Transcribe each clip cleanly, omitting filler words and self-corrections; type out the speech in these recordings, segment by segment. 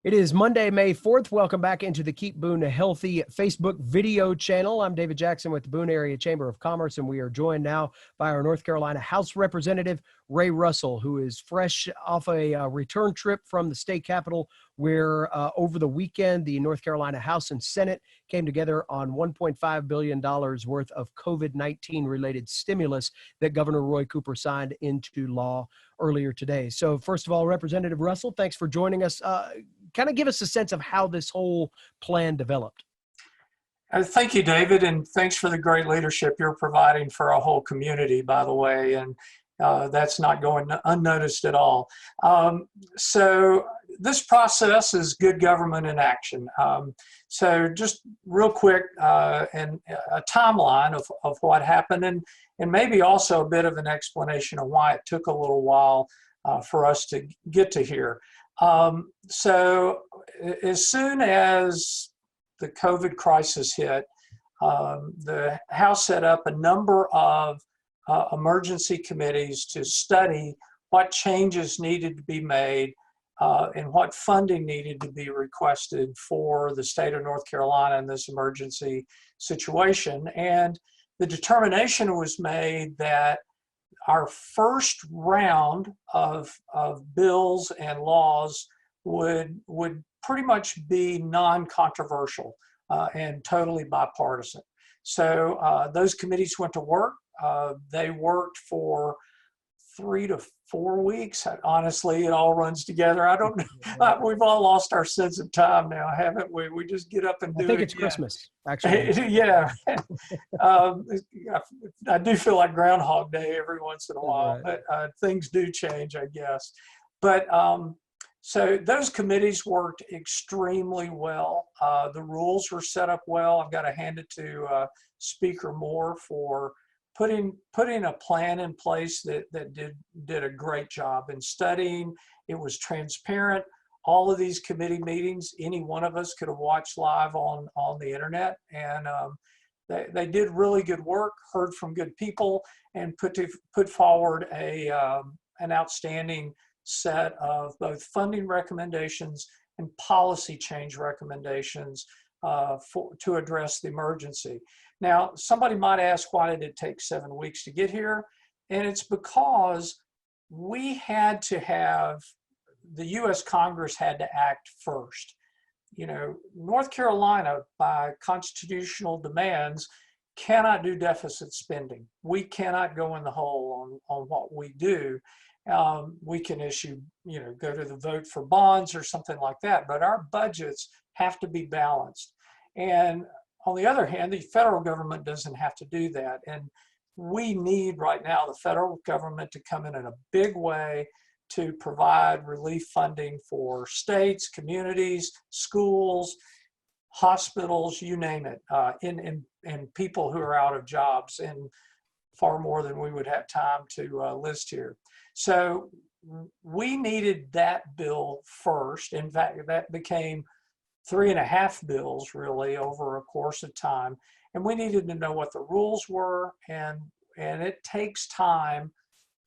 It is Monday, May 4th. Welcome back into the Keep Boone Healthy Facebook video channel. I'm David Jackson with the Boone Area Chamber of Commerce, and we are joined now by our North Carolina House Representative, Ray Russell, who is fresh off a return trip from the state capitol, where over the weekend, the North Carolina House and Senate came together on $1.5 billion worth of COVID-19 related stimulus that Governor Roy Cooper signed into law earlier today. So first of all, Representative Russell, thanks for joining us. Kind of give us a sense of how this whole plan developed. Thank you, David, and thanks for the great leadership you're providing for our whole community, by the way, and that's not going unnoticed at all. So this process is good government in action. So just real quick, and a timeline of what happened, and maybe also a bit of an explanation of why it took a little while for us to get to here. So as soon as the COVID crisis hit, the House set up a number of emergency committees to study what changes needed to be made and what funding needed to be requested for the state of North Carolina in this emergency situation. And the determination was made that our first round of bills and laws would pretty much be non-controversial and totally bipartisan. So those committees went to work. They worked for 3 to 4 weeks. Honestly, it all runs together. I don't know. We've all lost our sense of time now, haven't we? We just get up and do it. I think it's Christmas, actually. Yeah. I do feel like Groundhog Day every once in a while, Right. but things do change, I guess. But so those committees worked extremely well. The rules were set up well. I've got to hand it to Speaker Moore for putting a plan in place that did a great job in studying. It was transparent. All of these committee meetings, any one of us could have watched live on the internet, and they did really good work, heard from good people, and put forward an outstanding set of both funding recommendations and policy change recommendations to address the emergency. Now, somebody might ask, why did it take 7 weeks to get here? And it's because we had to have, the US Congress had to act first. You know, North Carolina, by constitutional demands, cannot do deficit spending. We cannot go in the hole on what we do. We can issue, go to the vote for bonds or something like that, but our budgets have to be balanced. And on the other hand, the federal government doesn't have to do that. And we need right now the federal government to come in a big way to provide relief funding for states, communities, schools, hospitals, you name it, and people who are out of jobs, and far more than we would have time to list here. So we needed that bill first. In fact, that became 3.5 bills really over a course of time. And we needed to know what the rules were, and it takes time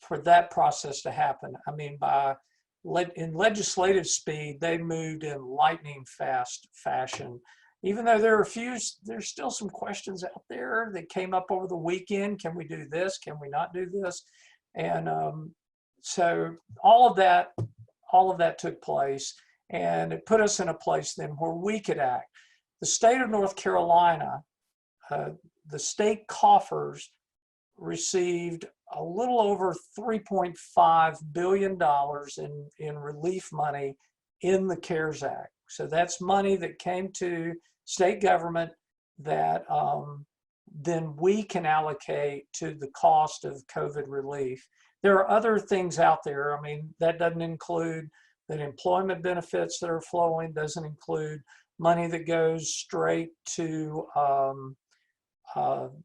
for that process to happen. I mean, in legislative speed, they moved in lightning fast fashion. Even though there's still some questions out there that came up over the weekend. Can we do this? Can we not do this? And so all of that took place, and it put us in a place then where we could act. The state of North Carolina, the state coffers received a little over $3.5 billion in relief money in the CARES Act. So that's money that came to state government that then we can allocate to the cost of COVID relief. There are other things out there. I mean, that doesn't include the employment benefits that are flowing, doesn't include money that goes straight to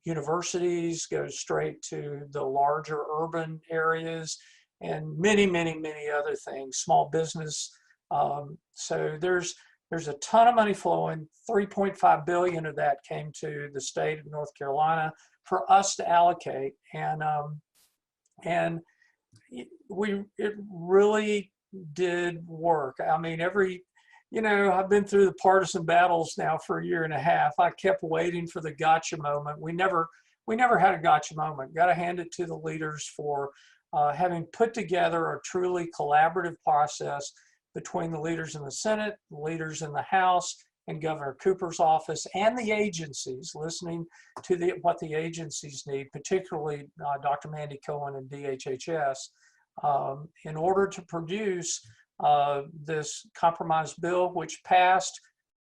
universities, goes straight to the larger urban areas, and many, many, many other things, small business. So there's a ton of money flowing. 3.5 billion of that came to the state of North Carolina for us to allocate, and it really did work. I mean, I've been through the partisan battles now for a year and a half. I kept waiting for the gotcha moment. We never had a gotcha moment. Got to hand it to the leaders for having put together a truly collaborative process between the leaders in the Senate, the leaders in the House, and Governor Cooper's office, and the agencies, listening to what the agencies need, particularly Dr. Mandy Cohen and DHHS, in order to produce this compromise bill, which passed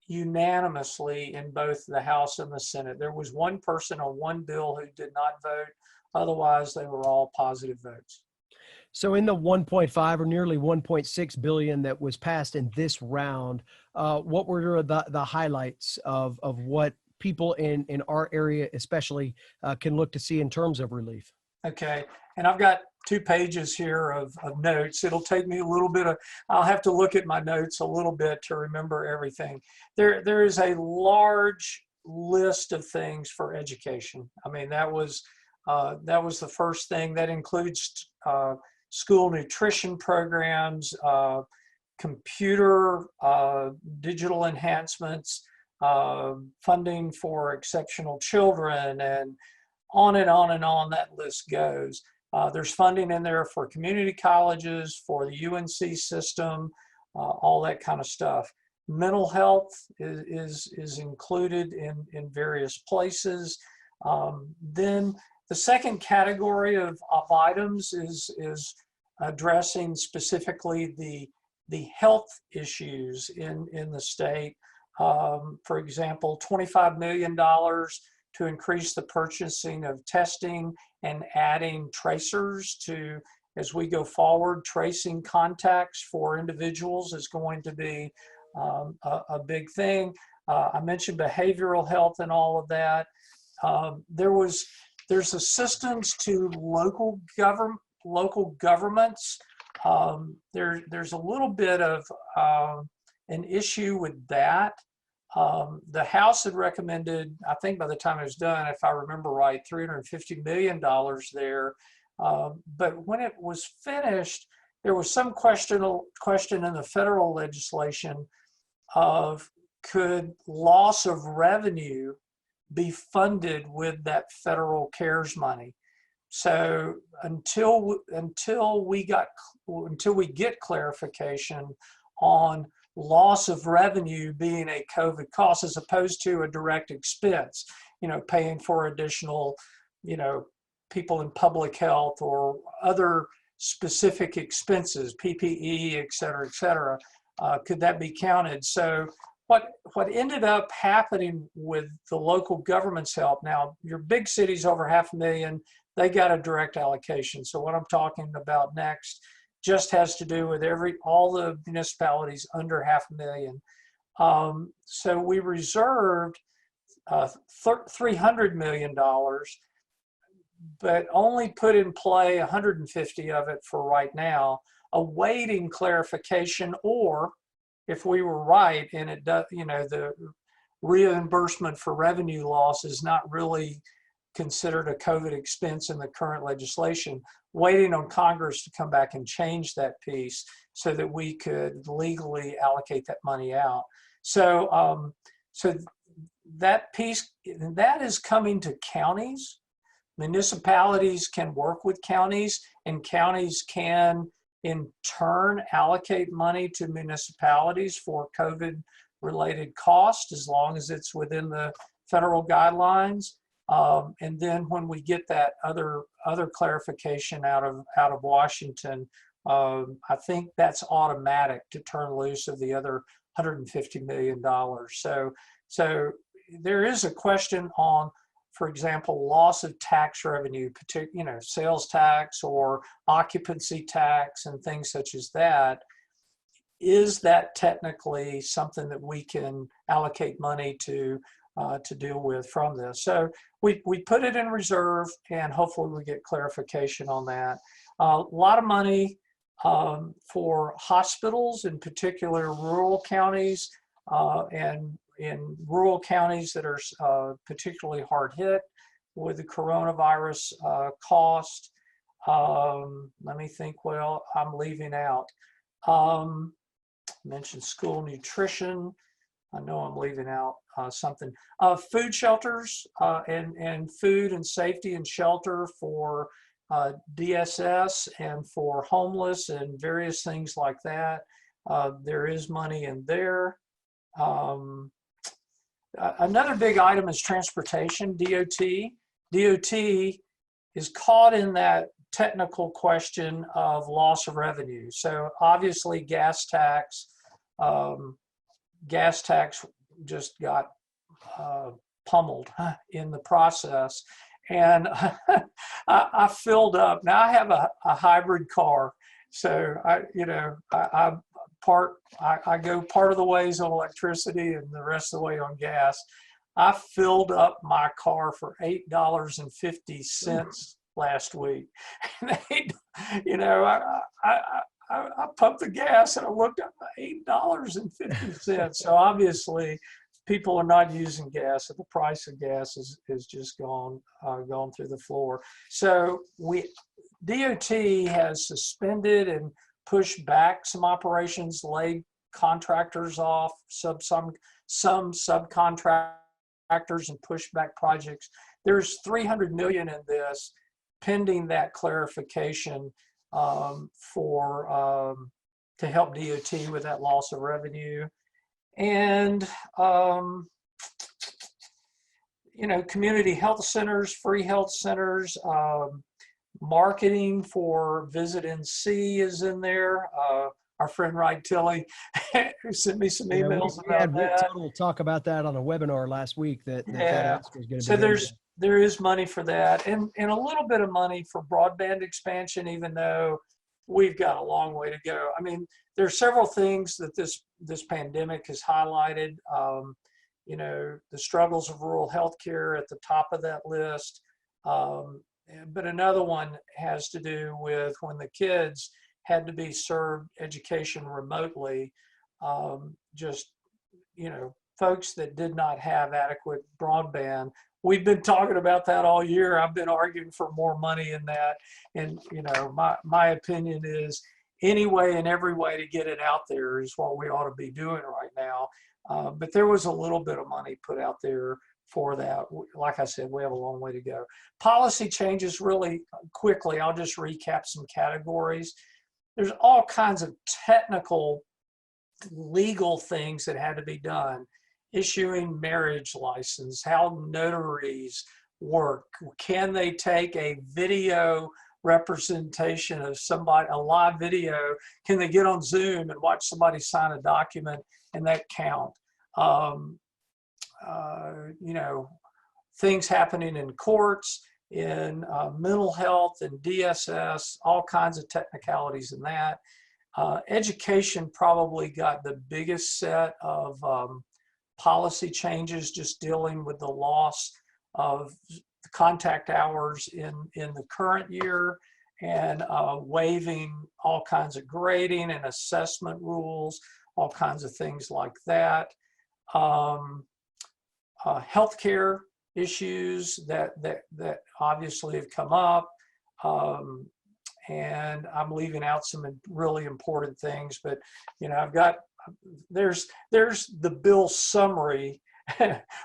unanimously in both the House and the Senate. There was one person on one bill who did not vote. Otherwise, they were all positive votes. So in the 1.5 or nearly 1.6 billion that was passed in this round, what were the highlights of what people in our area especially can look to see in terms of relief? Okay, and I've got 2 pages here of notes. It'll take me a little bit I'll have to look at my notes a little bit to remember everything. There is a large list of things for education. I mean, that was the first thing. That includes school nutrition programs, computer, digital enhancements, funding for exceptional children, and on and on and on that list goes. There's funding in there for community colleges, for the UNC system, all that kind of stuff. Mental health is included in various places. Then the second category of items is addressing specifically the health issues in the state. For example, $25 million to increase the purchasing of testing and adding tracers to, as we go forward, tracing contacts for individuals is going to be a big thing. I mentioned behavioral health and all of that. There's assistance to local governments. There's a little bit of an issue with that. The House had recommended, I think by the time it was done, if I remember right, $350 million there. But when it was finished, there was some question in the federal legislation of, could loss of revenue be funded with that federal CARES money? So until we get clarification on loss of revenue being a COVID cost as opposed to a direct expense, paying for additional, people in public health or other specific expenses, PPE, et cetera, could that be counted? So what ended up happening with the local government's help, now your big cities over 500,000, they got a direct allocation. So what I'm talking about next just has to do with all the municipalities under 500,000. So we reserved $300 million, but only put in play 150 of it for right now, awaiting clarification, or if we were right and it does, the reimbursement for revenue loss is not really considered a COVID expense in the current legislation, waiting on Congress to come back and change that piece so that we could legally allocate that money out. So, so that piece, that is coming to counties. Municipalities can work with counties, and counties can in turn allocate money to municipalities for COVID related costs, as long as it's within the federal guidelines. And then when we get that other clarification out of Washington, I think that's automatic to turn loose of the other $150 million. So there is a question on, for example, loss of tax revenue, sales tax or occupancy tax and things such as that. Is that technically something that we can allocate money to deal with from this? So we put it in reserve, and hopefully we get clarification on that. A lot of money for hospitals, in particular rural counties, and in rural counties that are particularly hard hit with the coronavirus cost. Let me think, well, I'm leaving out. mentioned school nutrition. I know I'm leaving out something. Food shelters and food and safety and shelter for DSS and for homeless and various things like that. There is money in there. Another big item is transportation, DOT. DOT is caught in that technical question of loss of revenue. So obviously gas tax just got pummeled in the process. And I filled up. Now I have a hybrid car. So I go part of the ways on electricity and the rest of the way on gas. I filled up my car for $8.50 last week. And I pumped the gas and I looked up $8.50. So obviously people are not using gas, and the price of gas is just gone through the floor. So DOT has suspended and pushed back some operations, laid contractors off, some subcontractors, and pushed back projects. There's $300 million in this, pending that clarification to help DOT with that loss of revenue. And community health centers, free health centers, marketing for Visit NC is in there. Our friend Ryan Tilley who sent me some emails about that. We'll talk about that on a webinar last week. That was going to so there is money for that, and a little bit of money for broadband expansion, even though we've got a long way to go. I mean, there are several things that this pandemic has highlighted. The struggles of rural healthcare at the top of that list. But another one has to do with when the kids had to be served education remotely. Folks that did not have adequate broadband. We've been talking about that all year. I've been arguing for more money in that. And, my opinion is any way and every way to get it out there is what we ought to be doing right now. But there was a little bit of money put out there for that. Like I said, we have a long way to go. Policy changes really quickly. I'll just recap some categories. There's all kinds of technical legal things that had to be done. Issuing marriage license, how notaries work. Can they take a video representation of somebody, a live video? Can they get on Zoom and watch somebody sign a document and that count? Things happening in courts, in mental health and DSS, all kinds of technicalities in that. Education probably got the biggest set of policy changes, just dealing with the loss of contact hours in the current year, and waiving all kinds of grading and assessment rules, all kinds of things like that. Healthcare issues that obviously have come up, and I'm leaving out some really important things, but I've got there's the bill summary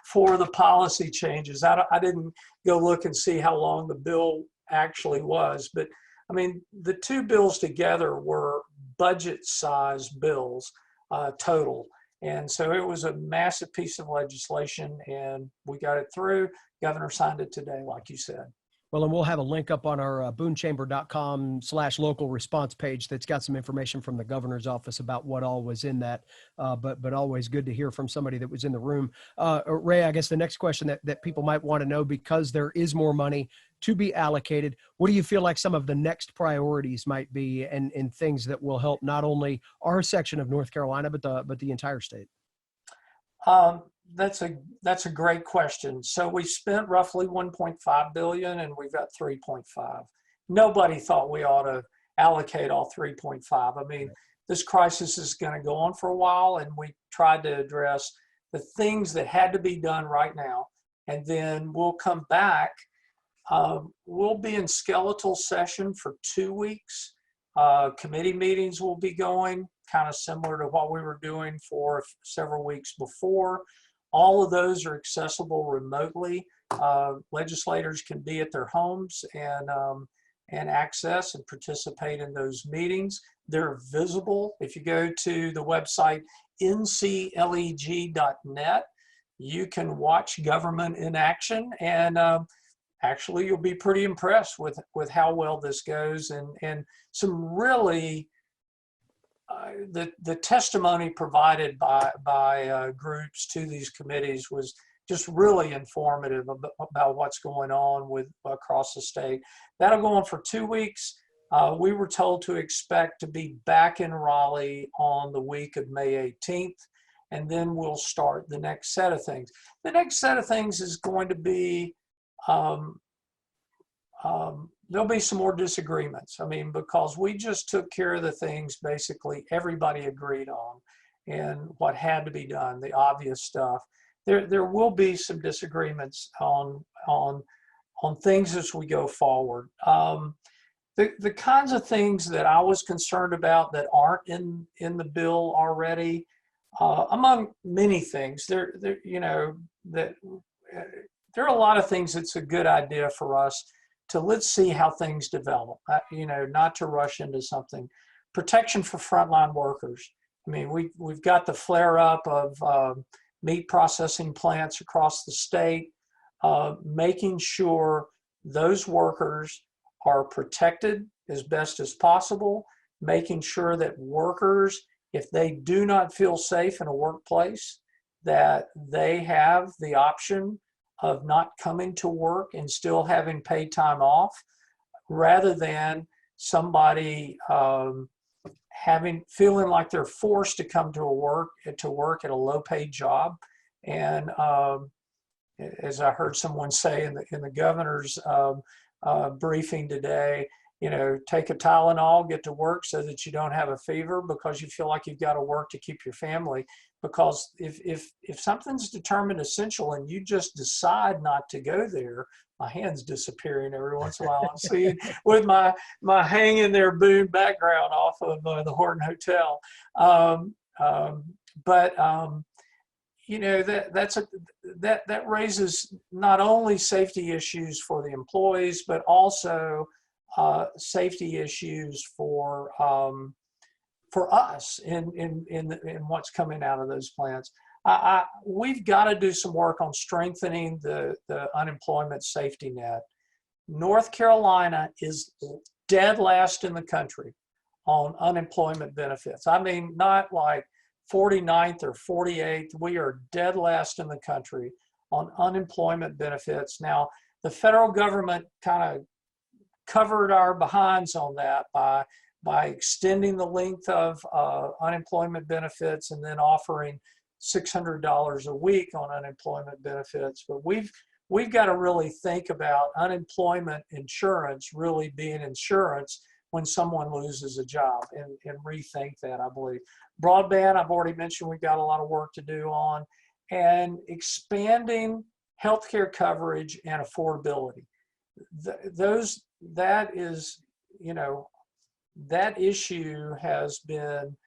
for the policy changes. I didn't go look and see how long the bill actually was, but I mean, the two bills together were budget-sized bills total. And so it was a massive piece of legislation, and we got it through. Governor signed it today, like you said. Well, and we'll have a link up on our boonechamber.com/local response page that's got some information from the governor's office about what all was in that. But always good to hear from somebody that was in the room. Ray, I guess the next question that people might want to know, because there is more money to be allocated, what do you feel like some of the next priorities might be, and things that will help not only our section of North Carolina, but the entire state? That's a great question. So we spent roughly 1.5 billion, and we've got 3.5. Nobody thought we ought to allocate all 3.5. I mean, this crisis is going to go on for a while, and we tried to address the things that had to be done right now, and then we'll come back. We'll be in skeletal session for 2 weeks. Committee meetings will be going, kind of similar to what we were doing for several weeks before. All of those are accessible remotely. Legislators can be at their homes and access and participate in those meetings. They're visible. If you go to the website ncleg.net, you can watch government in action, and actually you'll be pretty impressed with how well this goes, and some really the testimony provided by groups to these committees was just really informative about what's going on across the state. That'll go on for 2 weeks. We were told to expect to be back in Raleigh on the week of May 18th, and then we'll start the next set of things. The next set of things is going to be, there'll be some more disagreements. I mean, because we just took care of the things basically everybody agreed on and what had to be done, the obvious stuff. There will be some disagreements on things as we go forward. The kinds of things that I was concerned about that aren't in the bill already, among many things, there are a lot of things that's a good idea for us to let's see how things develop. Not to rush into something. Protection for frontline workers. I mean, we've got the flare up of meat processing plants across the state, making sure those workers are protected as best as possible, making sure that workers, if they do not feel safe in a workplace, that they have the option of not coming to work and still having paid time off, rather than somebody feeling like they're forced to come to work at a low-paid job. And as I heard someone say in the governor's briefing today, take a Tylenol, get to work so that you don't have a fever because you feel like you've got to work to keep your family. Because if something's determined essential and you just decide not to go there, my hand's disappearing every once in a while. I'm seeing with my hang in there Boone background off of the Horton Hotel. That raises not only safety issues for the employees, but also safety issues for us in what's coming out of those plants. We've got to do some work on strengthening the unemployment safety net. North Carolina is dead last in the country on unemployment benefits. I mean, not like 49th or 48th. We are dead last in the country on unemployment benefits. Now, the federal government kind of covered our behinds on that by extending the length of unemployment benefits and then offering $600 a week on unemployment benefits. But we've got to really think about unemployment insurance really being insurance when someone loses a job, and rethink that, I believe. Broadband, I've already mentioned we've got a lot of work to do on, and expanding healthcare coverage and affordability. That issue has been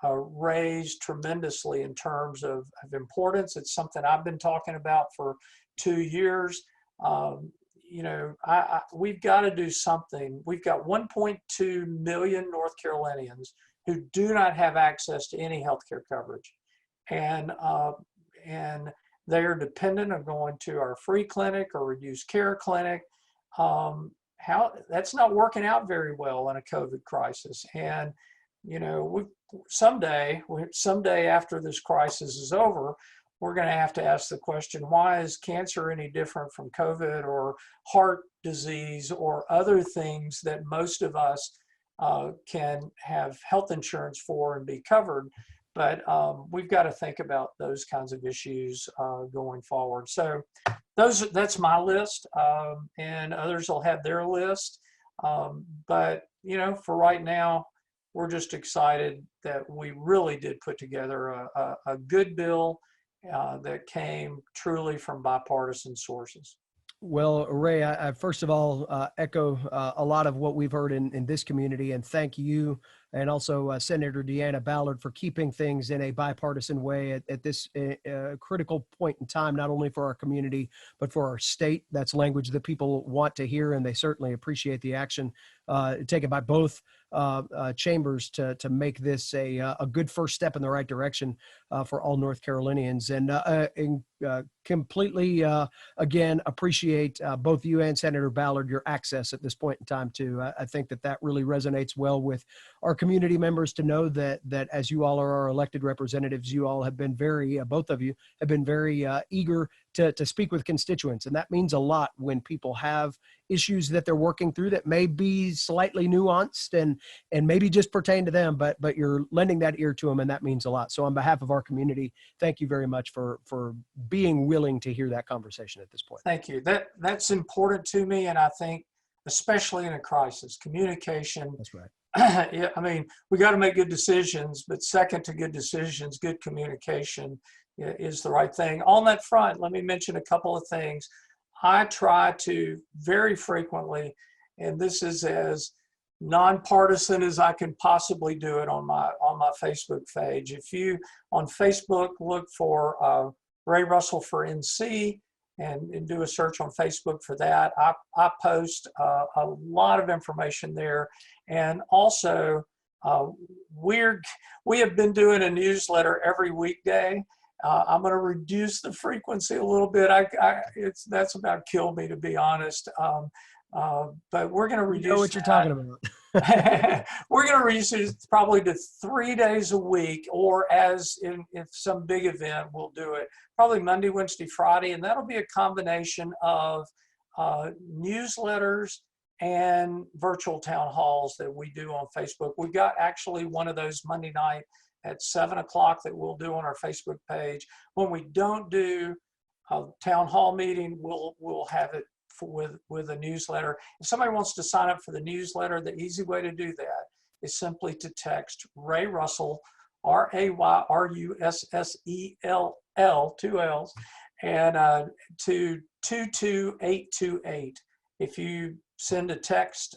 raised tremendously in terms of importance. It's something I've been talking about for 2 years. We've got to do something. We've got 1.2 million North Carolinians who do not have access to any healthcare coverage, and they are dependent on going to our free clinic or reduced care clinic. That's not working out very well in a COVID crisis. And someday after this crisis is over, we're going to have to ask the question, why is cancer any different from COVID or heart disease or other things that most of us can have health insurance for and be covered? But we've got to think about those kinds of issues going forward. So that's my list, and others will have their list. But for right now, we're just excited that we really did put together a good bill that came truly from bipartisan sources. Well, Ray, I first of all echo a lot of what we've heard in this community, and thank you, and also Senator Deanna Ballard for keeping things in a bipartisan way at this critical point in time, not only for our community but for our state. That's language that people want to hear, and they certainly appreciate the action taken by both chambers to make this a good first step in the right direction for all North Carolinians, and completely again appreciate both you and Senator Ballard your access at this point in time too. I think that really resonates well with our community members to know that as you all are our elected representatives, you all have been very both of you have been very eager to speak with constituents, and that means a lot when people have issues that they're working through that may be slightly nuanced and maybe just pertain to them, but you're lending that ear to them, and that means a lot. So on behalf of our community, thank you very much for being willing to hear that conversation at this point. Thank you. That's important to me, and I think especially in a crisis, communication. That's right. Yeah, I mean, we got to make good decisions, but second to good decisions, good communication is the right thing. On that front, let me mention a couple of things. I try to very frequently, and this is as nonpartisan as I can possibly do it on my Facebook page. If you on Facebook look for Ray Russell for NC and do a search on Facebook for that, I post a lot of information there. And also, we have been doing a newsletter every weekday. I'm going to reduce the frequency a little bit. That's about killed me, to be honest. But we're going to reduce. You know what you're talking about. We're going to reduce it probably to 3 days a week, or if some big event, we'll do it probably Monday, Wednesday, Friday, and that'll be a combination of newsletters and virtual town halls that we do on Facebook. We've got actually one of those Monday night at 7 o'clock that we'll do on our Facebook page. When we don't do a town hall meeting, we'll have it with a newsletter. If somebody wants to sign up for the newsletter, the easy way to do that is simply to text Ray Russell, RAYRUSSELL, 2 L's, and to 22828. If you send a text,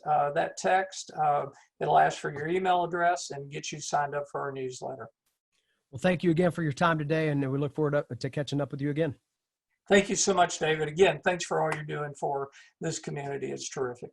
it'll ask for your email address and get you signed up for our newsletter. Well, thank you again for your time today, and we look forward to catching up with you again. Thank you so much, David. Again, thanks for all you're doing for this community. It's terrific.